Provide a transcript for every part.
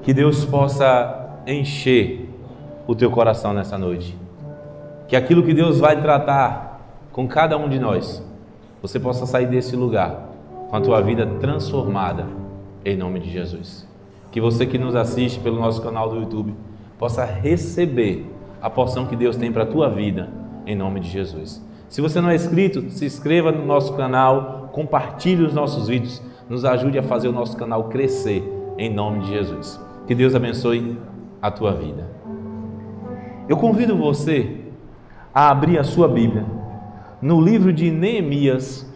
Que Deus possa encher o teu coração nessa noite. Que aquilo que Deus vai tratar com cada um de nós, você possa sair desse lugar com a tua vida transformada, em nome de Jesus. Que você que nos assiste pelo nosso canal do YouTube possa receber a porção que Deus tem para a tua vida, em nome de Jesus. Se você não é inscrito, se inscreva no nosso canal, compartilhe os nossos vídeos, nos ajude a fazer o nosso canal crescer, em nome de Jesus. Que Deus abençoe a tua vida. Eu convido você a abrir a sua Bíblia no livro de Neemias,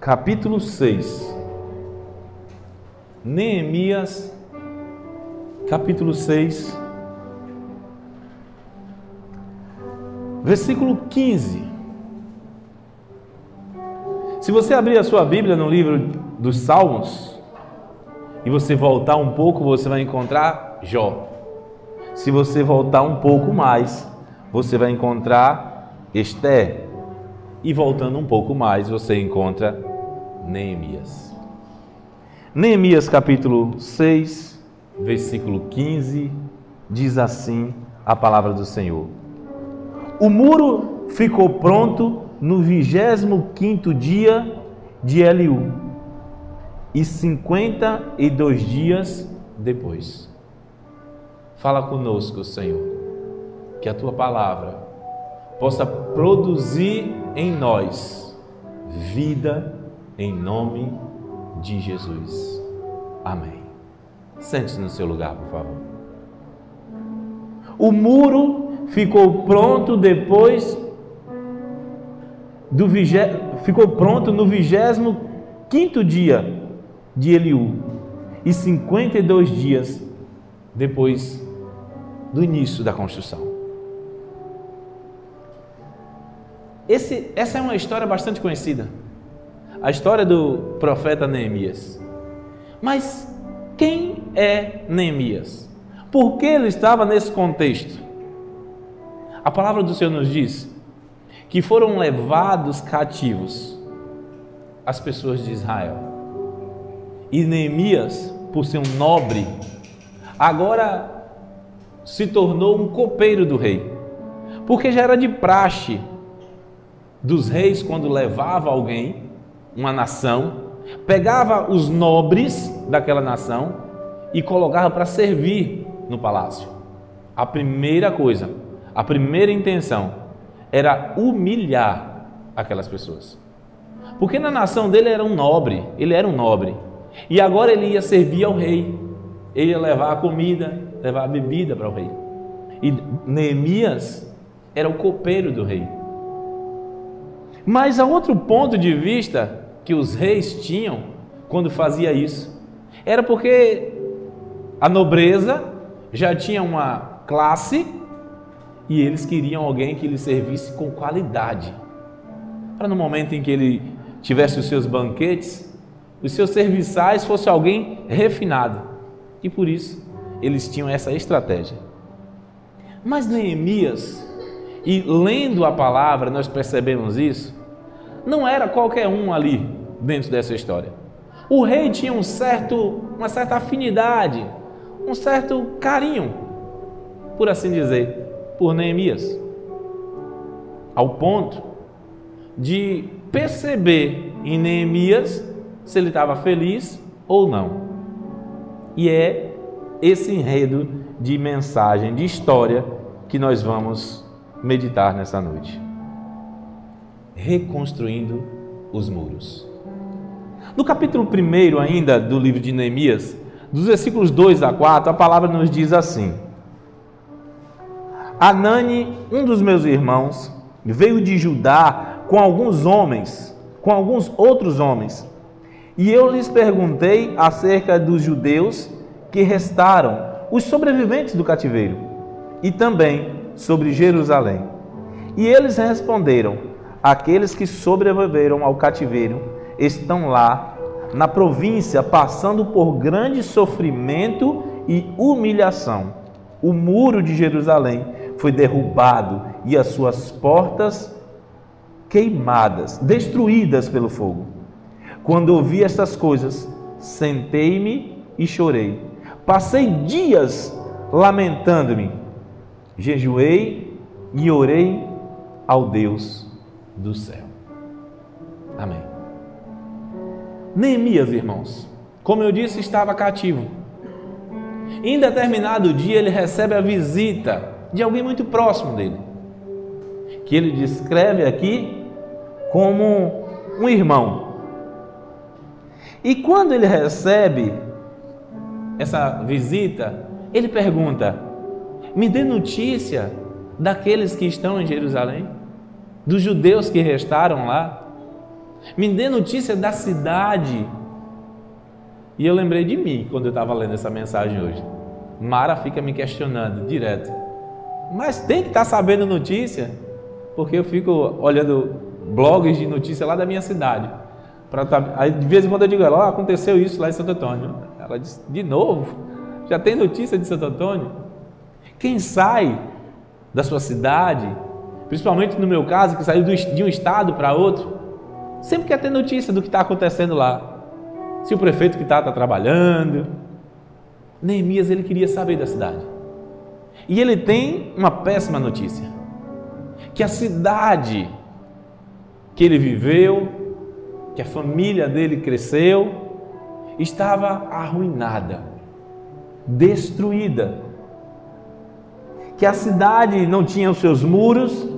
capítulo 6. Neemias, capítulo 6, versículo 15. Se você abrir a sua Bíblia no livro dos Salmos e você voltar um pouco, você vai encontrar Jó. Se você voltar um pouco mais, você vai encontrar Esther. E voltando um pouco mais, você encontra Neemias. Neemias capítulo 6, versículo 15, diz assim a palavra do Senhor. O muro ficou pronto no 25º dia de Eliú, e 52 dias depois. Fala conosco, Senhor, que a tua palavra possa produzir em nós vida, em nome de Jesus. Amém. Sente-se no seu lugar, por favor. O muro ficou pronto ficou pronto no 25º dia de Eliú e 52 dias depois do início da construção. Essa é uma história bastante conhecida, a história do profeta Neemias. Mas quem é Neemias? Por que ele estava nesse contexto? A palavra do Senhor nos diz que foram levados cativos as pessoas de Israel. E Neemias, por ser um nobre, agora se tornou um copeiro do rei. Porque já era de praxe dos reis, quando levava alguém, uma nação, pegava os nobres daquela nação e colocava para servir no palácio. A primeira coisa, a primeira intenção era humilhar aquelas pessoas. Porque na nação dele era um nobre, ele era um nobre. E agora ele ia servir ao rei. Ele ia levar a comida, levar a bebida para o rei. E Neemias era o copeiro do rei. Mas há outro ponto de vista que os reis tinham quando fazia isso. Era porque a nobreza já tinha uma classe e eles queriam alguém que lhe servisse com qualidade. Para no momento em que ele tivesse os seus banquetes, os seus serviçais fosse alguém refinado. E por isso eles tinham essa estratégia. Mas Neemias, e lendo a palavra nós percebemos isso, não era qualquer um ali dentro dessa história. O rei tinha uma certa afinidade, um certo carinho, por assim dizer, por Neemias, ao ponto de perceber em Neemias se ele estava feliz ou não. E é esse enredo de mensagem, de história, que nós vamos meditar nessa noite. Reconstruindo os muros. No capítulo 1 ainda do livro de Neemias, dos versículos 2 a 4, a palavra nos diz assim: Anani, um dos meus irmãos, veio de Judá com alguns outros homens, e eu lhes perguntei acerca dos judeus que restaram, os sobreviventes do cativeiro, e também sobre Jerusalém. E eles responderam: aqueles que sobreviveram ao cativeiro estão lá na província, passando por grande sofrimento e humilhação. O muro de Jerusalém foi derrubado e as suas portas queimadas, destruídas pelo fogo. Quando ouvi estas coisas, sentei-me e chorei, Passei dias lamentando-me, jejuei e orei ao Deus do céu. Amém. Neemias, irmãos, como eu disse, estava cativo. Em determinado dia ele recebe a visita de alguém muito próximo dele, que ele descreve aqui como um irmão. E quando ele recebe essa visita, ele pergunta: me dê notícia daqueles que estão em Jerusalém, dos judeus que restaram lá. Me dê notícia da cidade. E eu lembrei de mim quando eu estava lendo essa mensagem hoje. Mara fica me questionando direto: mas tem que estar sabendo notícia? Porque eu fico olhando blogs de notícia lá da minha cidade. Aí de vez em quando eu digo: ó, aconteceu isso lá em Santo Antônio. Ela disse: de novo? Já tem notícia de Santo Antônio? Quem sai da sua cidade, principalmente no meu caso, que saiu de um estado para outro, sempre quer ter notícia do que está acontecendo lá. Se o prefeito que está trabalhando. Neemias, ele queria saber da cidade. E ele tem uma péssima notícia: que a cidade que ele viveu, que a família dele cresceu, estava arruinada, destruída. Que a cidade não tinha os seus muros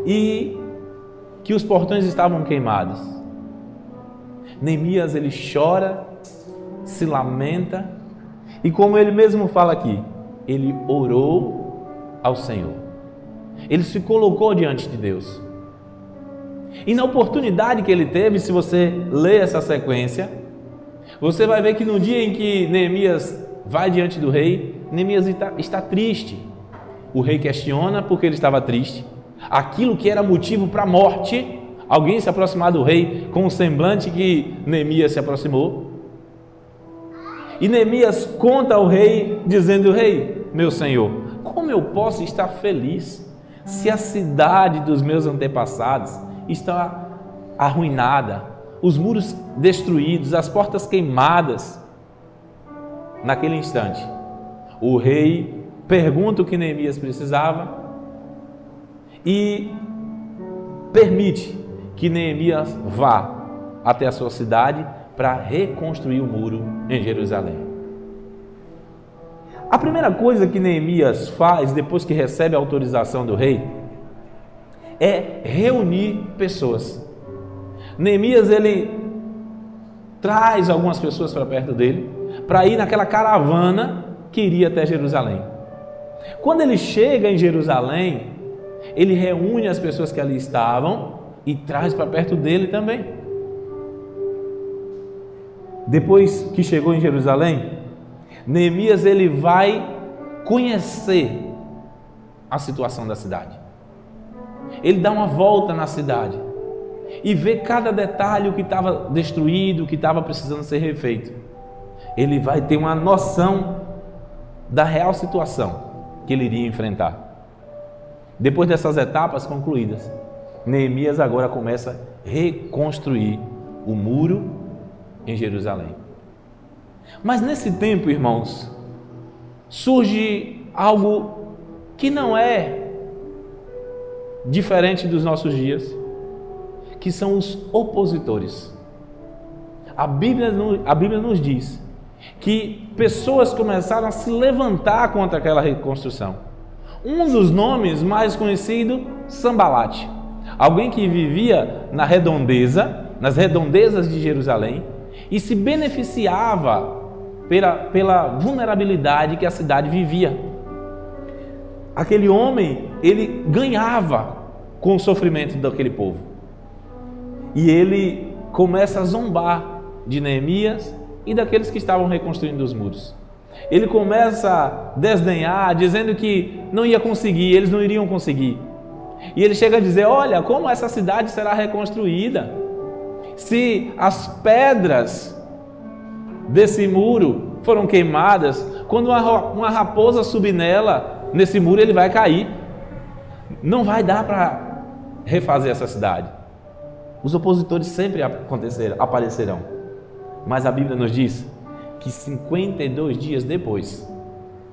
e que os portões estavam queimados. Neemias, ele chora, se lamenta e, como ele mesmo fala aqui, ele orou ao Senhor. Ele se colocou diante de Deus. E na oportunidade que ele teve, se você ler essa sequência, você vai ver que no dia em que Neemias vai diante do rei, Neemias está triste. O rei questiona porque ele estava triste. Aquilo que era motivo para a morte, alguém se aproximar do rei com o semblante que Neemias se aproximou. E Neemias conta ao rei, dizendo: rei, meu senhor, como eu posso estar feliz se a cidade dos meus antepassados está arruinada, os muros destruídos, as portas queimadas? Naquele instante, o rei pergunta o que Neemias precisava e permite que Neemias vá até a sua cidade para reconstruir o muro em Jerusalém. A primeira coisa que Neemias faz depois que recebe a autorização do rei é reunir pessoas. Neemias, ele traz algumas pessoas para perto dele para ir naquela caravana que iria até Jerusalém. Quando ele chega em Jerusalém, ele reúne as pessoas que ali estavam e traz para perto dele também. Depois que chegou em Jerusalém, Neemias, ele vai conhecer a situação da cidade. Ele dá uma volta na cidade e vê cada detalhe, o que estava destruído, o que estava precisando ser refeito. Ele vai ter uma noção da real situação que ele iria enfrentar. Depois dessas etapas concluídas, Neemias agora começa a reconstruir o muro em Jerusalém. Mas nesse tempo, irmãos, surge algo que não é diferente dos nossos dias, que são os opositores. A Bíblia nos diz que pessoas começaram a se levantar contra aquela reconstrução. Um dos nomes mais conhecidos, Sambalate, alguém que vivia nas redondezas de Jerusalém e se beneficiava pela vulnerabilidade que a cidade vivia. Aquele homem, ele ganhava com o sofrimento daquele povo. E ele começa a zombar de Neemias e daqueles que estavam reconstruindo os muros. Ele começa a desdenhar, dizendo que não ia conseguir, eles não iriam conseguir. E ele chega a dizer: olha, como essa cidade será reconstruída se as pedras desse muro foram queimadas? Quando uma raposa subir nesse muro, ele vai cair. Não vai dar para refazer essa cidade. Os opositores sempre aparecerão. Mas a Bíblia nos diz que 52 dias depois,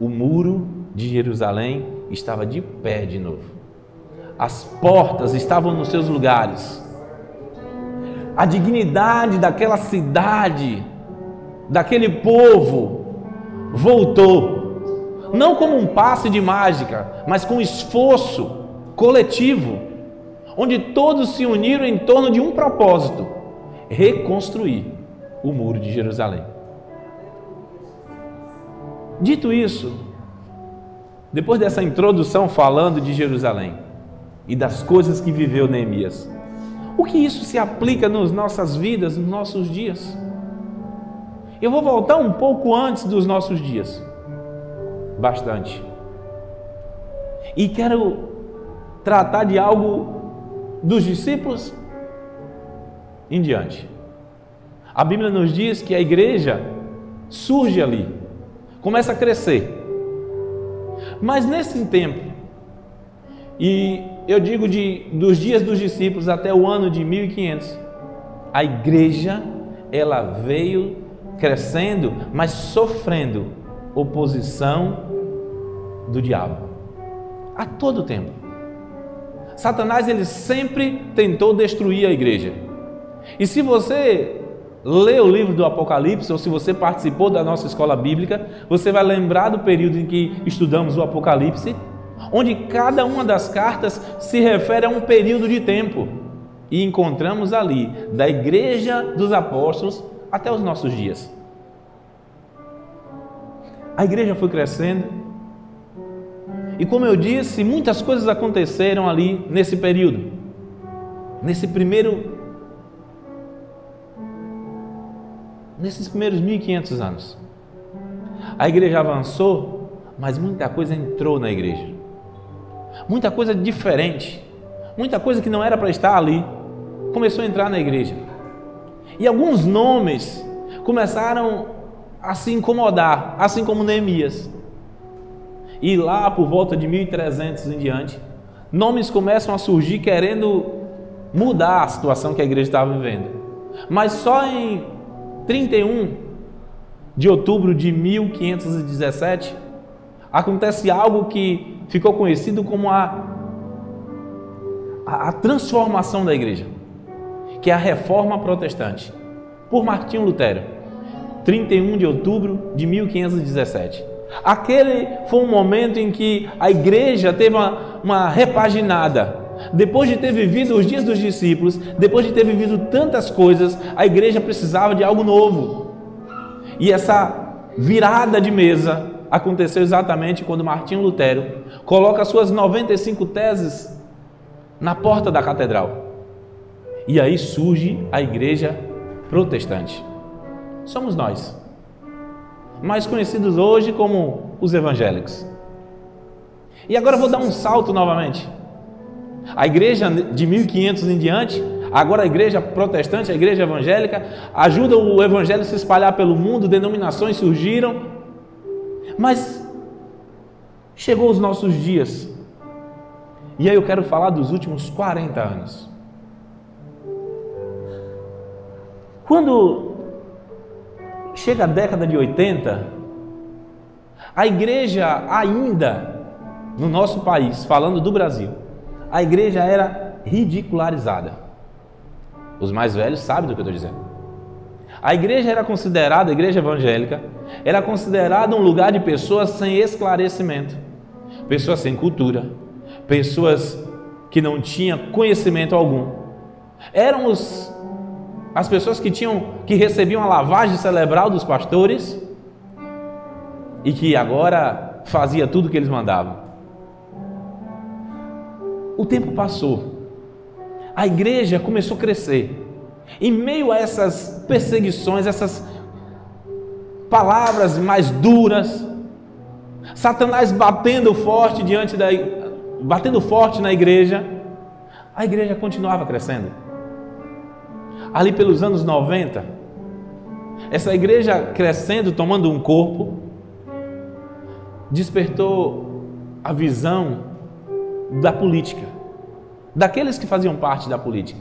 o muro de Jerusalém estava de pé de novo. As portas estavam nos seus lugares. A dignidade daquela cidade, daquele povo, voltou. Não como um passe de mágica, mas com esforço coletivo, onde todos se uniram em torno de um propósito: reconstruir o muro de Jerusalém. Dito isso, depois dessa introdução falando de Jerusalém e das coisas que viveu Neemias, o que isso se aplica nas nossas vidas, nos nossos dias? Eu vou voltar um pouco antes dos nossos dias, bastante, e quero tratar de algo dos discípulos em diante. A Bíblia nos diz que a igreja surge ali, começa a crescer. Mas nesse tempo, e eu digo dos dias dos discípulos até o ano de 1500, a igreja, ela veio crescendo, mas sofrendo oposição do diabo. A todo tempo. Satanás, ele sempre tentou destruir a igreja. E se você lê o livro do Apocalipse, ou se você participou da nossa escola bíblica, você vai lembrar do período em que estudamos o Apocalipse, onde cada uma das cartas se refere a um período de tempo. E encontramos ali, da igreja dos apóstolos até os nossos dias. A igreja foi crescendo, e como eu disse, muitas coisas aconteceram ali nesse período, nesses primeiros 1500 anos. A igreja avançou, mas muita coisa entrou na igreja. Muita coisa diferente, muita coisa que não era para estar ali, começou a entrar na igreja. E alguns nomes começaram a se incomodar, assim como Neemias. E lá por volta de 1300 em diante, nomes começam a surgir querendo mudar a situação que a igreja estava vivendo. Mas só em 31 de outubro de 1517, acontece algo que ficou conhecido como a transformação da igreja, que é a Reforma Protestante, por Martinho Lutero, 31 de outubro de 1517. Aquele foi um momento em que a igreja teve uma repaginada. Depois de ter vivido os dias dos discípulos, depois de ter vivido tantas coisas, a igreja precisava de algo novo. E essa virada de mesa aconteceu exatamente quando Martinho Lutero coloca suas 95 teses na porta da catedral. E aí surge a igreja protestante. Somos nós, mais conhecidos hoje como os evangélicos. E agora eu vou dar um salto novamente. A igreja de 1500 em diante, agora a igreja protestante, a igreja evangélica, ajuda o evangelho a se espalhar pelo mundo, denominações surgiram, mas chegou os nossos dias. E aí eu quero falar dos últimos 40 anos. Quando chega a década de 80, a igreja ainda, no nosso país, falando do Brasil, a igreja era ridicularizada. Os mais velhos sabem do que eu estou dizendo. A igreja era considerada, a igreja evangélica, era considerada um lugar de pessoas sem esclarecimento, pessoas sem cultura, pessoas que não tinham conhecimento algum. Eram as pessoas que recebiam a lavagem cerebral dos pastores e que agora fazia tudo o que eles mandavam. O tempo passou, a igreja começou a crescer. Em meio a essas perseguições, essas palavras mais duras, Satanás batendo forte na igreja, a igreja continuava crescendo. Ali pelos anos 90, essa igreja crescendo, tomando um corpo, despertou a visão da política, daqueles que faziam parte da política.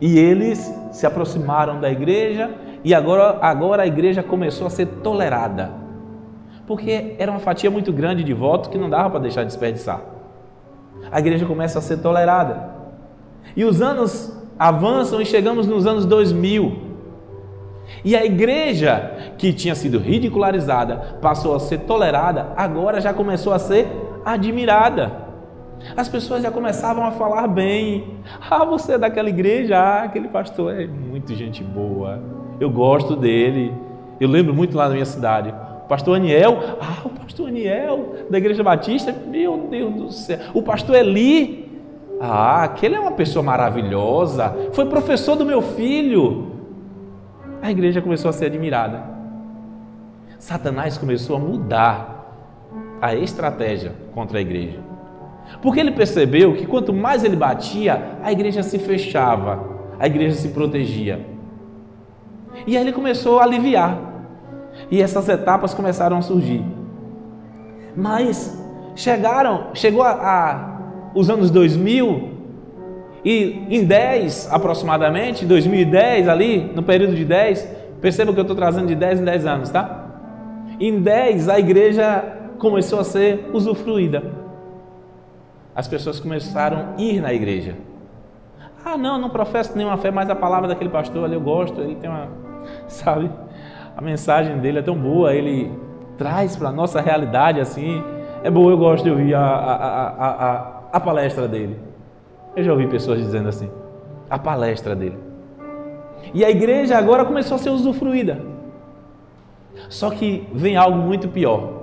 E eles se aproximaram da igreja E agora a igreja começou a ser tolerada, porque era uma fatia muito grande de voto que não dava para deixar de desperdiçar. A igreja começa a ser tolerada. E os anos avançam e chegamos nos anos 2000. E a igreja que tinha sido ridicularizada, passou a ser tolerada, agora já começou a ser admirada. As pessoas já começavam a falar bem. Ah, você é daquela igreja? Ah, aquele pastor é muito gente boa. Eu gosto dele. Eu lembro muito lá na minha cidade. O pastor Aniel. Ah, o pastor Aniel da Igreja Batista. Meu Deus do céu. O pastor Eli. Ah, aquele é uma pessoa maravilhosa. Foi professor do meu filho. A igreja começou a ser admirada. Satanás começou a mudar a estratégia contra a igreja. Porque ele percebeu que quanto mais ele batia, a igreja se fechava, a igreja se protegia. E aí ele começou a aliviar. E essas etapas começaram a surgir. Mas chegou os anos 2000, e em 10 aproximadamente, 2010 ali, no período de 10, perceba que eu estou trazendo de 10 em 10 anos, tá? Em 10 a igreja começou a ser usufruída. As pessoas começaram a ir na igreja. Ah, não professo nenhuma fé, mas a palavra daquele pastor ali eu gosto, ele tem uma, sabe, a mensagem dele é tão boa, ele traz para a nossa realidade assim, é boa, eu gosto de ouvir a palestra dele. Eu já ouvi pessoas dizendo assim, a palestra dele. E a igreja agora começou a ser usufruída. Só que vem algo muito pior.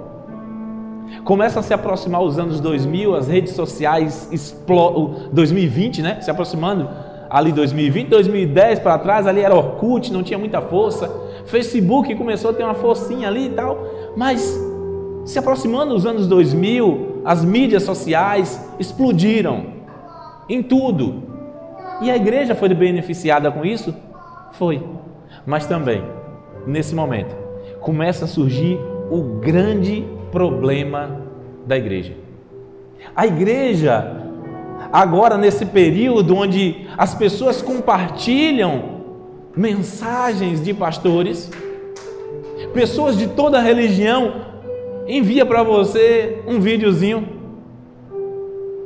Começa a se aproximar os anos 2000, as redes sociais explodem, 2020, né? Se aproximando ali 2020, 2010 para trás, ali era Orkut, não tinha muita força. Facebook começou a ter uma forcinha ali e tal. Mas se aproximando os anos 2000, as mídias sociais explodiram. Em tudo. E a igreja foi beneficiada com isso? Foi. Mas também, nesse momento, começa a surgir o grande problema da igreja. A igreja, agora nesse período onde as pessoas compartilham mensagens de pastores, pessoas de toda a religião envia para você um videozinho.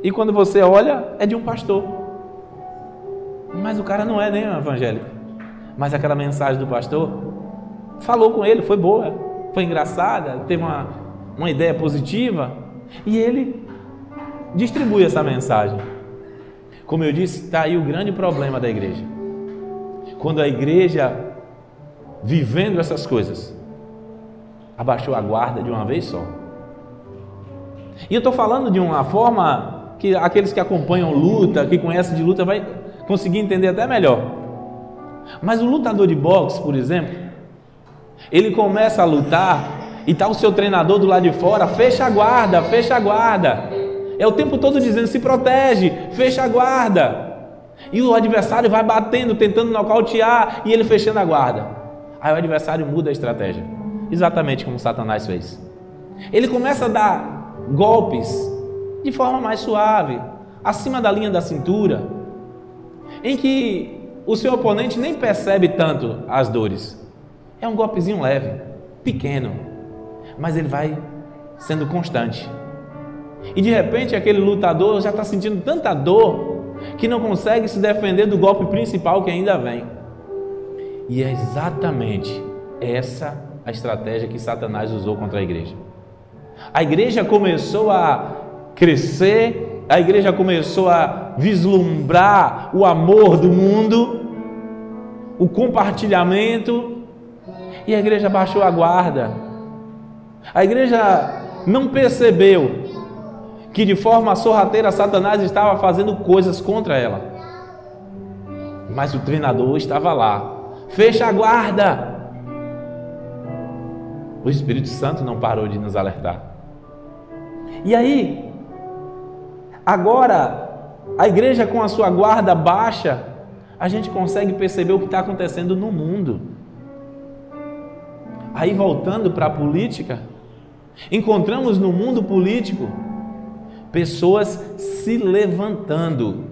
E quando você olha, é de um pastor. Mas o cara não é nem evangélico. Mas aquela mensagem do pastor falou com ele, foi boa, foi engraçada, teve uma ideia positiva. E ele distribui essa mensagem. Como eu disse, está aí o grande problema da igreja. Quando a igreja, vivendo essas coisas, abaixou a guarda de uma vez só. E eu estou falando de uma forma que aqueles que acompanham luta, que conhecem de luta, vai conseguir entender até melhor. Mas o lutador de boxe, por exemplo, ele começa a lutar e está o seu treinador do lado de fora, fecha a guarda, fecha a guarda. É o tempo todo dizendo, se protege, fecha a guarda. E o adversário vai batendo, tentando nocautear e ele fechando a guarda. Aí o adversário muda a estratégia, exatamente como Satanás fez. Ele começa a dar golpes de forma mais suave, acima da linha da cintura, em que o seu oponente nem percebe tanto as dores. É um golpezinho leve, pequeno, mas ele vai sendo constante. E de repente aquele lutador já está sentindo tanta dor que não consegue se defender do golpe principal que ainda vem. E é exatamente essa a estratégia que Satanás usou contra a igreja. A igreja começou a crescer, a igreja começou a vislumbrar o amor do mundo, o compartilhamento, e a igreja baixou a guarda. A igreja não percebeu que de forma sorrateira Satanás estava fazendo coisas contra ela, mas o treinador estava lá. Fecha a guarda. O Espírito Santo não parou de nos alertar. E aí, agora, a igreja com a sua guarda baixa, a gente consegue perceber o que está acontecendo no mundo. Aí, voltando para a política, encontramos no mundo político pessoas se levantando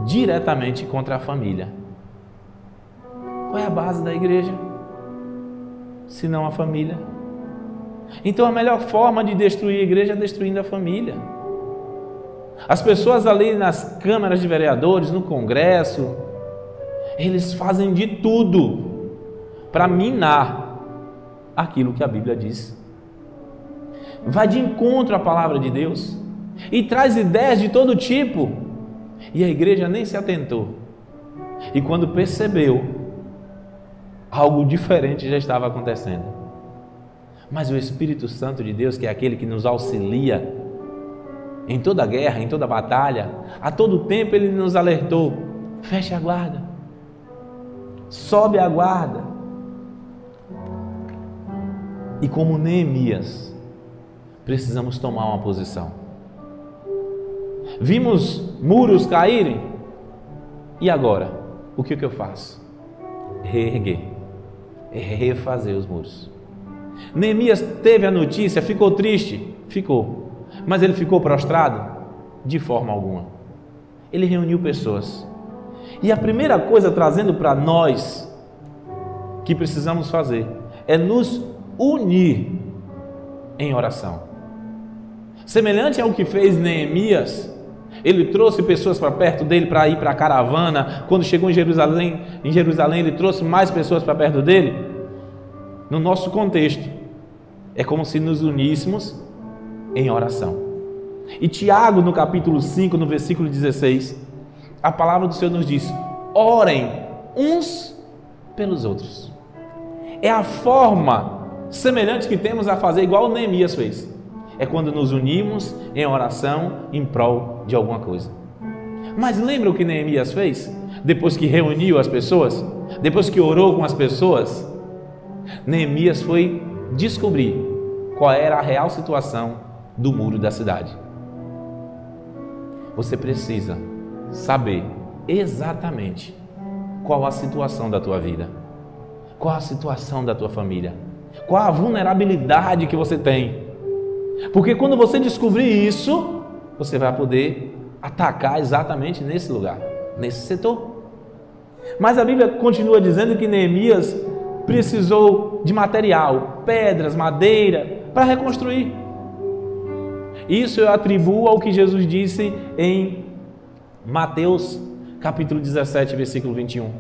diretamente contra a família. Qual é a base da igreja? senão a família. Então a melhor forma de destruir a igreja é destruindo a família. As pessoas ali nas câmaras de vereadores, no Congresso, eles fazem de tudo para minar aquilo que a Bíblia diz. Vai de encontro à palavra de Deus e traz ideias de todo tipo. E a igreja nem se atentou. E quando percebeu, algo diferente já estava acontecendo. Mas o Espírito Santo de Deus, que é aquele que nos auxilia em toda guerra, em toda batalha, a todo tempo ele nos alertou: feche a guarda, sobe a guarda. E como Neemias, precisamos tomar uma posição. Vimos muros caírem, e agora? O que eu faço? Reerguer, refazer os muros. Neemias teve a notícia, ficou triste? Ficou. Mas ele ficou prostrado? De forma alguma. Ele reuniu pessoas. E a primeira coisa, trazendo para nós, que precisamos fazer, é nos unir em oração. Semelhante ao que fez Neemias, ele trouxe pessoas para perto dele para ir para a caravana. Quando chegou em Jerusalém, ele trouxe mais pessoas para perto dele. No nosso contexto, é como se nos uníssemos em oração. E Tiago, no capítulo 5, no versículo 16, a palavra do Senhor nos diz: orem uns pelos outros. É a forma semelhante que temos a fazer, igual Neemias fez. É quando nos unimos em oração em prol de alguma coisa. Mas lembra o que Neemias fez? Depois que reuniu as pessoas, depois que orou com as pessoas, Neemias foi descobrir qual era a real situação do muro da cidade. Você precisa saber exatamente qual a situação da tua vida, qual a situação da tua família, qual a vulnerabilidade que você tem. Porque quando você descobrir isso, você vai poder atacar exatamente nesse lugar, nesse setor. Mas a Bíblia continua dizendo que Neemias precisou de material, pedras, madeira, para reconstruir. Isso eu atribuo ao que Jesus disse em Mateus capítulo 17, versículo 21,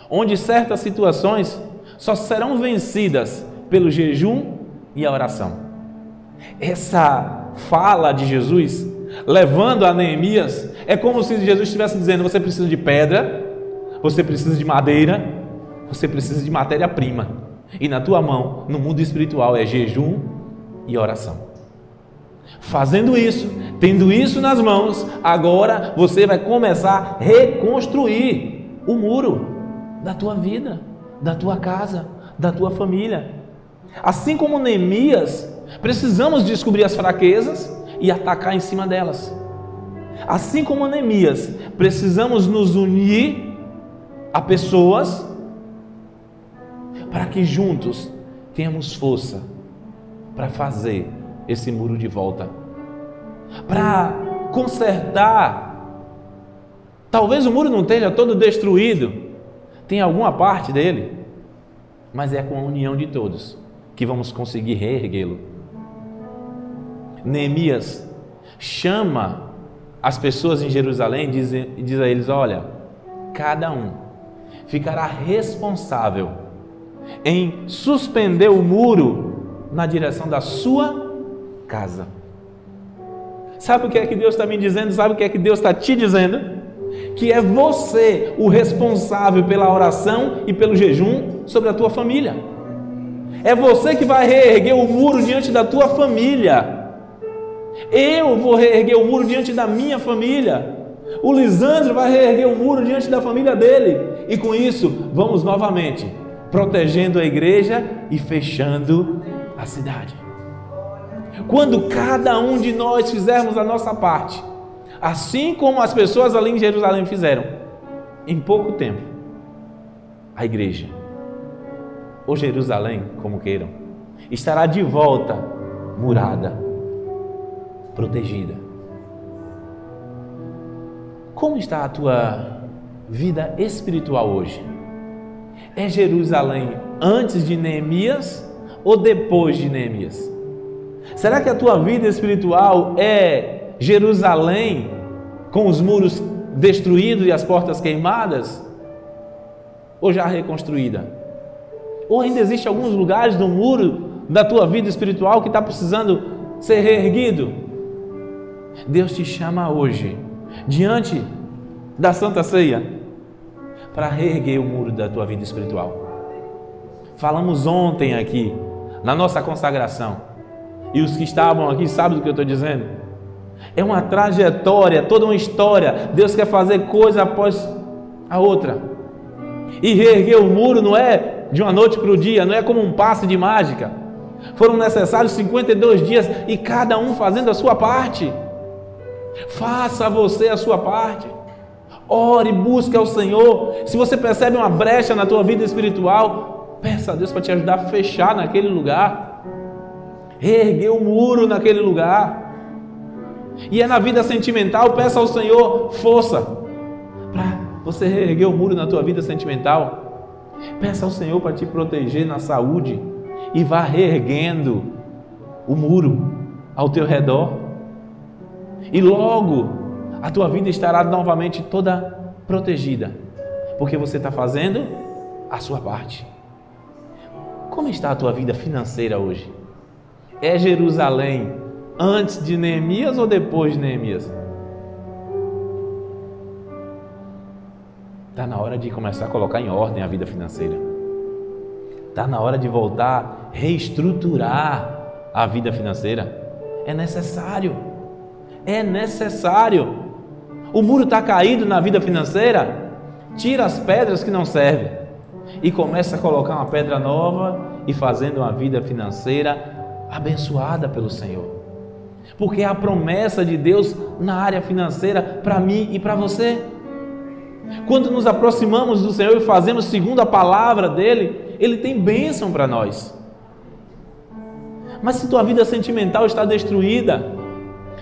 onde certas situações só serão vencidas pelo jejum e a oração. Essa fala de Jesus, levando a Neemias, é como se Jesus estivesse dizendo: você precisa de pedra, você precisa de madeira, você precisa de matéria-prima, e na tua mão, no mundo espiritual, é jejum e oração. Fazendo isso, tendo isso nas mãos, agora você vai começar a reconstruir o muro da tua vida, da tua casa, da tua família. Assim como Neemias, precisamos descobrir as fraquezas e atacar em cima delas. Assim como Neemias, precisamos nos unir a pessoas para que juntos tenhamos força para fazer esse muro de volta, para consertar. Talvez o muro não esteja todo destruído, tem alguma parte dele, mas é com a união de todos que vamos conseguir reerguê-lo. Neemias chama as pessoas em Jerusalém e diz a eles: olha, cada um ficará responsável em suspender o muro na direção da sua casa. Sabe o que é que Deus está me dizendo? Sabe o que é que Deus está te dizendo? Que é você o responsável pela oração e pelo jejum sobre a tua família. É você que vai reerguer o muro diante da tua família. Eu vou reerguer o muro diante da minha família. O Lisandro vai reerguer o muro diante da família dele. E com isso, vamos novamente protegendo a igreja e fechando a cidade. Quando cada um de nós fizermos a nossa parte, assim como as pessoas ali em Jerusalém fizeram, em pouco tempo, a igreja, ou Jerusalém, como queiram, estará de volta murada, protegida. Como está a tua vida espiritual hoje? É Jerusalém antes de Neemias ou depois de Neemias? Será que a tua vida espiritual é Jerusalém com os muros destruídos e as portas queimadas? Ou já reconstruída? Ou ainda existe alguns lugares do muro da tua vida espiritual que está precisando ser reerguido? Deus te chama hoje, diante da Santa Ceia, para reerguer o muro da tua vida espiritual. Falamos ontem aqui, na nossa consagração, e os que estavam aqui sabem do que eu estou dizendo. É uma trajetória, toda uma história. Deus quer fazer coisa após a outra. E reerguer o muro não é de uma noite para o dia, não é como um passe de mágica. Foram necessários 52 dias e cada um fazendo a sua parte. Faça você a sua parte. Ore, busque ao Senhor. Se você percebe uma brecha na tua vida espiritual, peça a Deus para te ajudar a fechar naquele lugar. Reerguer o muro naquele lugar. E é na vida sentimental, peça ao Senhor força para você reerguer o muro na tua vida sentimental. Peça ao Senhor para te proteger na saúde e vá reerguendo o muro ao teu redor. E logo a tua vida estará novamente toda protegida, porque você está fazendo a sua parte. Como está a tua vida financeira hoje? É Jerusalém antes de Neemias ou depois de Neemias? Está na hora de começar a colocar em ordem a vida financeira. Está na hora de voltar a reestruturar a vida financeira. É necessário. É necessário. O muro está caído na vida financeira? Tira as pedras que não servem e começa a colocar uma pedra nova e fazendo uma vida financeira abençoada pelo Senhor. Porque é a promessa de Deus na área financeira para mim e para você. Quando nos aproximamos do Senhor e fazemos segundo a palavra dEle, Ele tem bênção para nós. Mas se tua vida sentimental está destruída,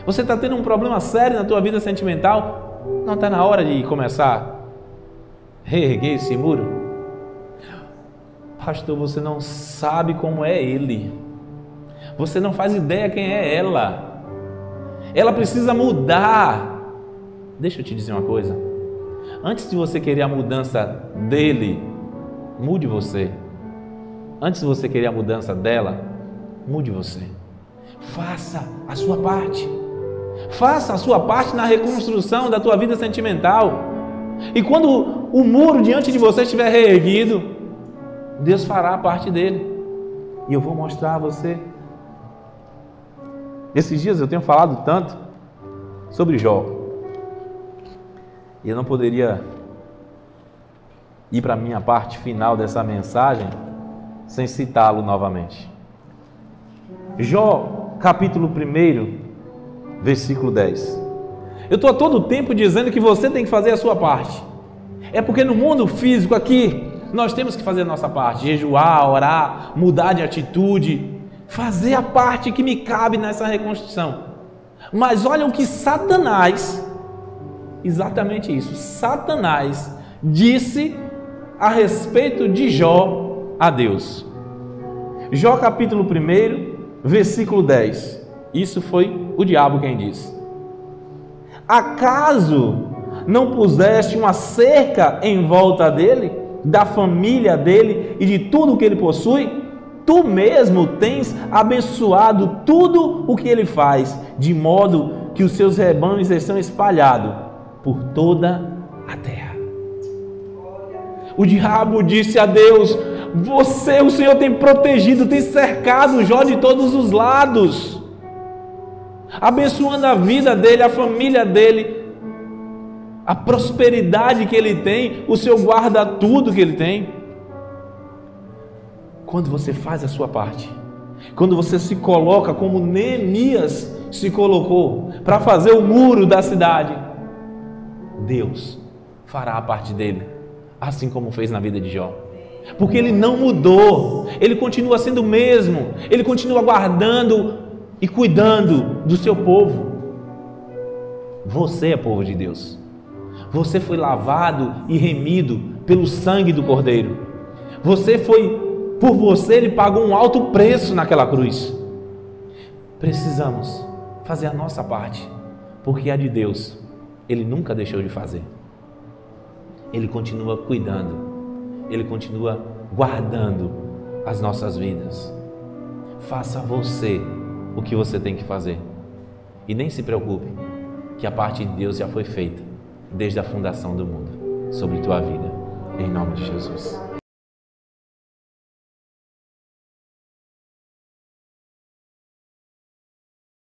você está tendo um problema sério na tua vida sentimental, não está na hora de começar a reerguer esse muro? Pastor, você não sabe como é ele. Você não faz ideia quem é ela. Ela precisa mudar. Deixa eu te dizer uma coisa. Antes de você querer a mudança dele, mude você. Antes de você querer a mudança dela, mude você. Faça a sua parte. Faça a sua parte na reconstrução da tua vida sentimental. E quando o muro diante de você estiver reerguido, Deus fará a parte dele. E eu vou mostrar a você. Esses dias eu tenho falado tanto sobre Jó. E eu não poderia ir para a minha parte final dessa mensagem sem citá-lo novamente. Jó, capítulo 1, versículo 10. Eu estou a todo tempo dizendo que você tem que fazer a sua parte. É porque no mundo físico aqui, nós temos que fazer a nossa parte. Jejuar, orar, mudar de atitude, fazer a parte que me cabe nessa reconstrução. Mas olha o que Satanás, exatamente isso, Satanás disse a respeito de Jó a Deus. Jó capítulo 1, versículo 10. Isso foi o diabo quem disse. Acaso não puseste uma cerca em volta dele, da família dele e de tudo o que ele possui? Tu mesmo tens abençoado tudo o que ele faz, de modo que os seus rebanhos estão espalhados por toda a terra. O diabo disse a Deus: o Senhor tem protegido, tem cercado Jó de todos os lados, abençoando a vida dele, a família dele, a prosperidade que ele tem, o Senhor guarda tudo que ele tem. Quando você faz a sua parte, quando você se coloca como Neemias se colocou para fazer o muro da cidade, Deus fará a parte dele, assim como fez na vida de Jó. Porque ele não mudou, ele continua sendo o mesmo, ele continua guardando e cuidando do seu povo. Você é povo de Deus. Você foi lavado e remido pelo sangue do Cordeiro. Você foi Por você Ele pagou um alto preço naquela cruz. Precisamos fazer a nossa parte, porque a de Deus Ele nunca deixou de fazer. Ele continua cuidando, Ele continua guardando as nossas vidas. Faça você o que você tem que fazer. E nem se preocupe, que a parte de Deus já foi feita desde a fundação do mundo sobre tua vida. Em nome de Jesus.